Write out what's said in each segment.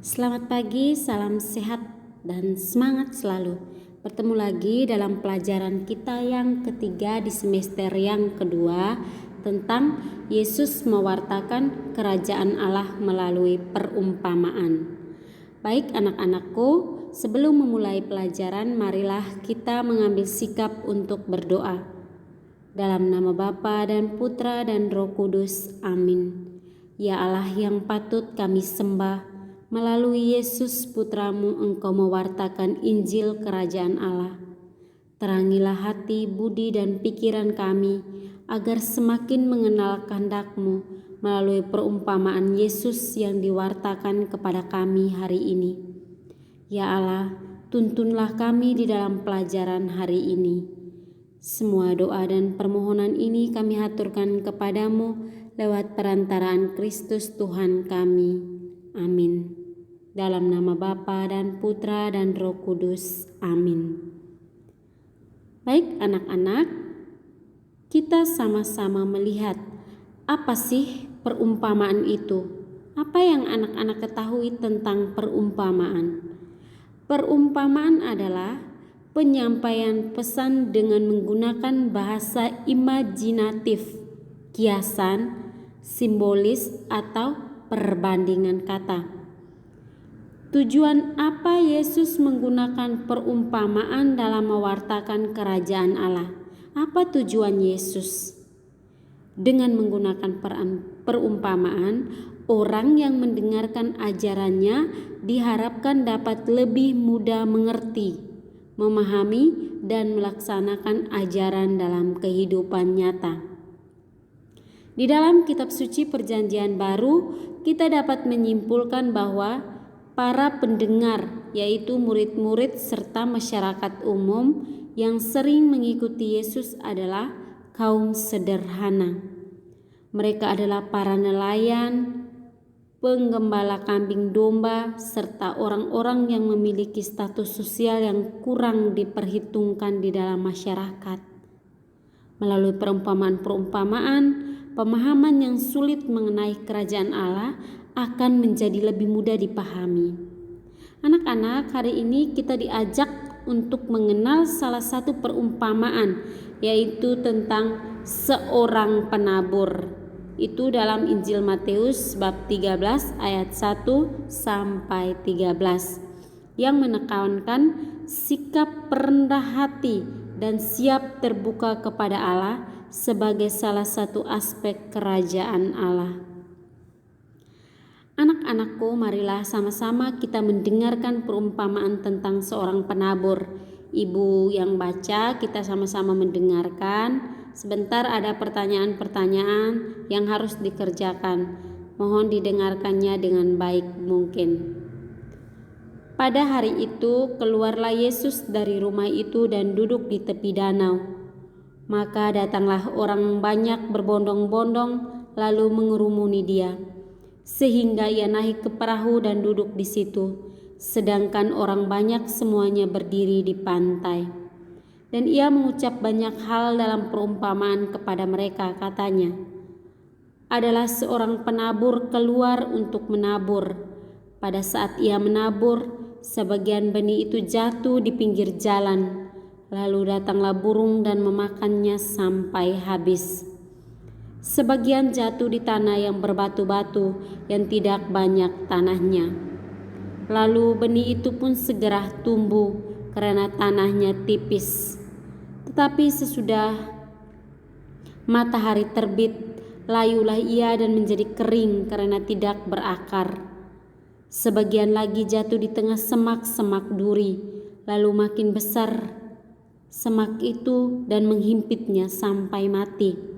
Selamat pagi, salam sehat dan semangat selalu. Bertemu lagi dalam pelajaran kita yang ketiga di semester yang kedua tentang Yesus mewartakan kerajaan Allah melalui perumpamaan. Baik anak-anakku, sebelum memulai pelajaran, marilah kita mengambil sikap untuk berdoa. Dalam nama Bapa dan Putra dan Roh Kudus, amin. Ya Allah yang patut kami sembah, melalui Yesus Putramu Engkau mewartakan Injil Kerajaan Allah. Terangilah hati, budi, dan pikiran kami agar semakin mengenal kehendak-Mu melalui perumpamaan Yesus yang diwartakan kepada kami hari ini. Ya Allah, tuntunlah kami di dalam pelajaran hari ini. Semua doa dan permohonan ini kami haturkan kepadamu lewat perantaraan Kristus Tuhan kami. Amin. Dalam nama Bapa dan Putra dan Roh Kudus. Amin. Baik anak-anak, kita sama-sama melihat apa sih perumpamaan itu? Apa yang anak-anak ketahui tentang perumpamaan? Perumpamaan adalah penyampaian pesan dengan menggunakan bahasa imajinatif, kiasan, simbolis, atau perbandingan kata. Tujuan apa Yesus menggunakan perumpamaan dalam mewartakan kerajaan Allah? Apa tujuan Yesus? Dengan menggunakan perumpamaan, orang yang mendengarkan ajarannya diharapkan dapat lebih mudah mengerti, memahami, dan melaksanakan ajaran dalam kehidupan nyata. Di dalam kitab suci Perjanjian Baru, kita dapat menyimpulkan bahwa para pendengar, yaitu murid-murid serta masyarakat umum yang sering mengikuti Yesus adalah kaum sederhana. Mereka adalah para nelayan, penggembala kambing domba, serta orang-orang yang memiliki status sosial yang kurang diperhitungkan di dalam masyarakat. Melalui perumpamaan-perumpamaan, pemahaman yang sulit mengenai kerajaan Allah akan menjadi lebih mudah dipahami. Anak-anak, hari ini kita diajak untuk mengenal salah satu perumpamaan, yaitu tentang seorang penabur. Itu dalam Injil Matius bab 13 ayat 1 sampai 13 yang menekankan sikap rendah hati dan siap terbuka kepada Allah sebagai salah satu aspek kerajaan Allah. Anak-anakku, marilah sama-sama kita mendengarkan perumpamaan tentang seorang penabur. Ibu yang baca, kita sama-sama mendengarkan. Sebentar ada pertanyaan-pertanyaan yang harus dikerjakan. Mohon didengarkannya dengan baik mungkin. Pada hari itu, keluarlah Yesus dari rumah itu dan duduk di tepi danau. Maka datanglah orang banyak berbondong-bondong lalu mengerumuni dia, sehingga ia naik ke perahu dan duduk di situ, sedangkan orang banyak semuanya berdiri di pantai. Dan ia mengucap banyak hal dalam perumpamaan kepada mereka, katanya, adalah seorang penabur keluar untuk menabur. Pada saat ia menabur, sebagian benih itu jatuh di pinggir jalan, lalu datanglah burung dan memakannya sampai habis. Sebagian jatuh di tanah yang berbatu-batu yang tidak banyak tanahnya. Lalu benih itu pun segera tumbuh karena tanahnya tipis. Tetapi sesudah matahari terbit, layulah ia dan menjadi kering karena tidak berakar. Sebagian lagi jatuh di tengah semak-semak duri, lalu makin besar semak itu dan menghimpitnya sampai mati.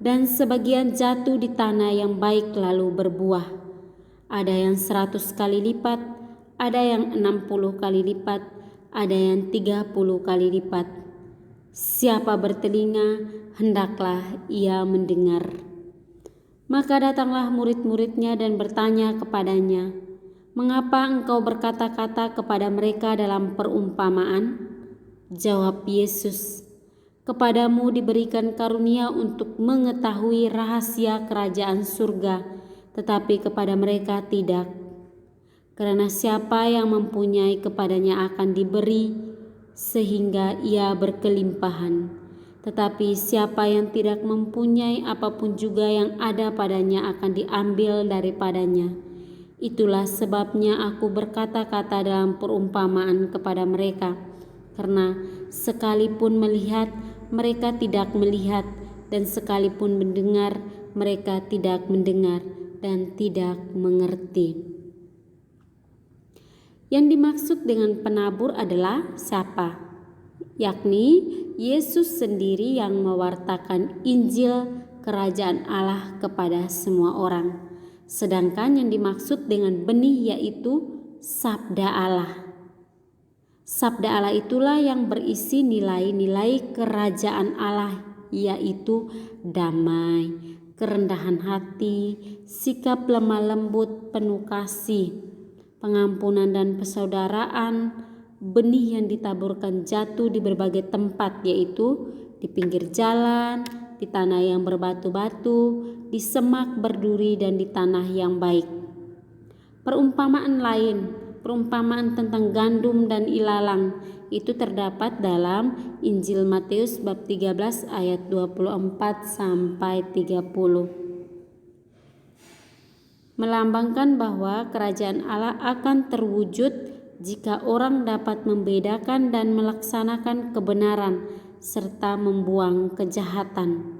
Dan sebagian jatuh di tanah yang baik lalu berbuah. Ada yang 100 kali lipat, ada yang 60 kali lipat, ada yang 30 kali lipat. Siapa bertelinga, hendaklah ia mendengar. Maka datanglah murid-muridnya dan bertanya kepadanya, "Mengapa engkau berkata-kata kepada mereka dalam perumpamaan?" Jawab Yesus, "Kepadamu diberikan karunia untuk mengetahui rahasia kerajaan surga, tetapi kepada mereka tidak. Karena siapa yang mempunyai kepadanya akan diberi sehingga ia berkelimpahan. Tetapi siapa yang tidak mempunyai, apapun juga yang ada padanya akan diambil daripadanya. Itulah sebabnya aku berkata-kata dalam perumpamaan kepada mereka, karena sekalipun melihat, mereka tidak melihat, dan sekalipun mendengar, mereka tidak mendengar dan tidak mengerti. Yang dimaksud dengan penabur adalah siapa? Yakni Yesus sendiri yang mewartakan Injil Kerajaan Allah kepada semua orang. Sedangkan yang dimaksud dengan benih yaitu Sabda Allah. Sabda Allah itulah yang berisi nilai-nilai Kerajaan Allah, yaitu damai, kerendahan hati, sikap lemah lembut, penuh kasih, pengampunan dan persaudaraan. Benih yang ditaburkan jatuh di berbagai tempat, yaitu di pinggir jalan, di tanah yang berbatu-batu, di semak berduri, dan di tanah yang baik. Perumpamaan lain, perumpamaan tentang gandum dan ilalang, itu terdapat dalam Injil Matius bab 13 ayat 24 sampai 30. Melambangkan bahwa kerajaan Allah akan terwujud jika orang dapat membedakan dan melaksanakan kebenaran serta membuang kejahatan.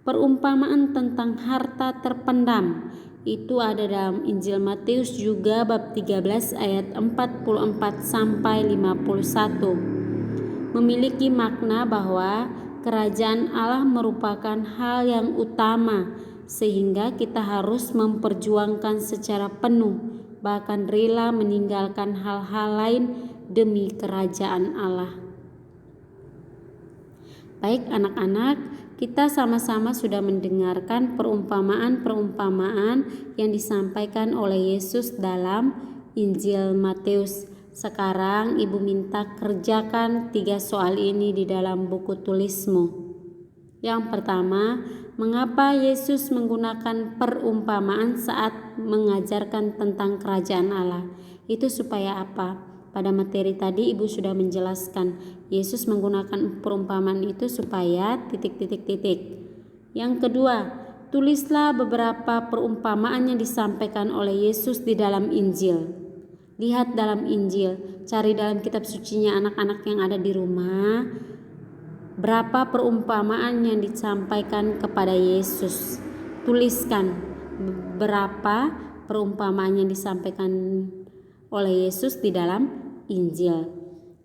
Perumpamaan tentang harta terpendam itu ada dalam Injil Matius juga bab 13 ayat 44 sampai 51. Memiliki makna bahwa kerajaan Allah merupakan hal yang utama, sehingga kita harus memperjuangkan secara penuh, bahkan rela meninggalkan hal-hal lain demi kerajaan Allah. Baik anak-anak, kita sama-sama sudah mendengarkan perumpamaan-perumpamaan yang disampaikan oleh Yesus dalam Injil Matius. Sekarang Ibu minta kerjakan 3 soal ini di dalam buku tulismu. Yang pertama, mengapa Yesus menggunakan perumpamaan saat mengajarkan tentang kerajaan Allah? Itu supaya apa? Pada materi tadi Ibu sudah menjelaskan, Yesus menggunakan perumpamaan itu supaya ... Yang kedua, tulislah beberapa perumpamaan yang disampaikan oleh Yesus di dalam Injil. Lihat dalam Injil, cari dalam kitab sucinya anak-anak yang ada di rumah, berapa perumpamaan yang disampaikan kepada Yesus. Tuliskan berapa perumpamaan yang disampaikan oleh Yesus di dalam Injil.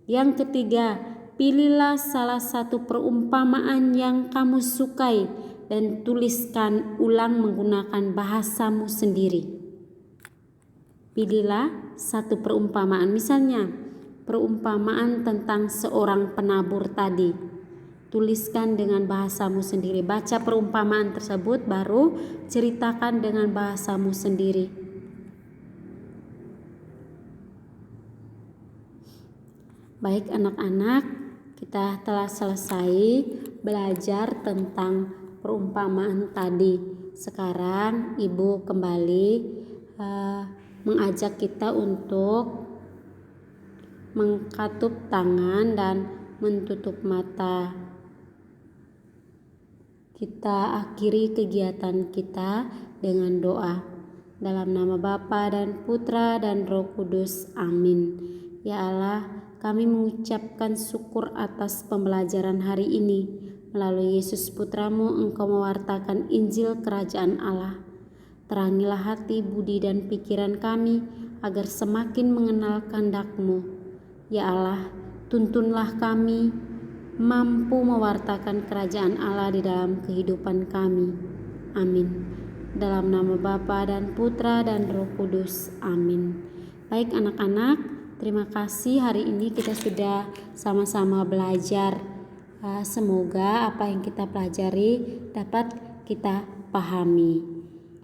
Yang ketiga, pilihlah salah satu perumpamaan yang kamu sukai dan tuliskan ulang menggunakan bahasamu sendiri. Pilihlah satu perumpamaan, misalnya perumpamaan tentang seorang penabur tadi. Tuliskan dengan bahasamu sendiri. Baca perumpamaan tersebut, baru ceritakan dengan bahasamu sendiri. Baik anak-anak, kita telah selesai belajar tentang perumpamaan tadi. Sekarang Ibu kembali mengajak kita untuk mengkatup tangan dan menutup mata. Kita akhiri kegiatan kita dengan doa. Dalam nama Bapa dan Putra dan Roh Kudus. Amin. Ya Allah, kami mengucapkan syukur atas pembelajaran hari ini. Melalui Yesus Putramu, Engkau mewartakan Injil Kerajaan Allah. Terangilah hati, budi, dan pikiran kami agar semakin mengenal kehendak-Mu. Ya Allah, tuntunlah kami mampu mewartakan kerajaan Allah di dalam kehidupan kami. Amin. Dalam nama Bapa dan Putra dan Roh Kudus. Amin. Baik anak-anak, terima kasih hari ini kita sudah sama-sama belajar. Semoga apa yang kita pelajari dapat kita pahami.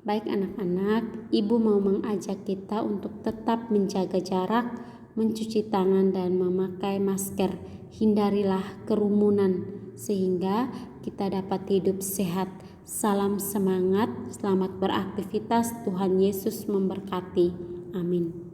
Baik anak-anak, Ibu mau mengajak kita untuk tetap menjaga jarak, mencuci tangan dan memakai masker. Hindarilah kerumunan sehingga kita dapat hidup sehat. Salam semangat, selamat beraktivitas. Tuhan Yesus memberkati. Amin.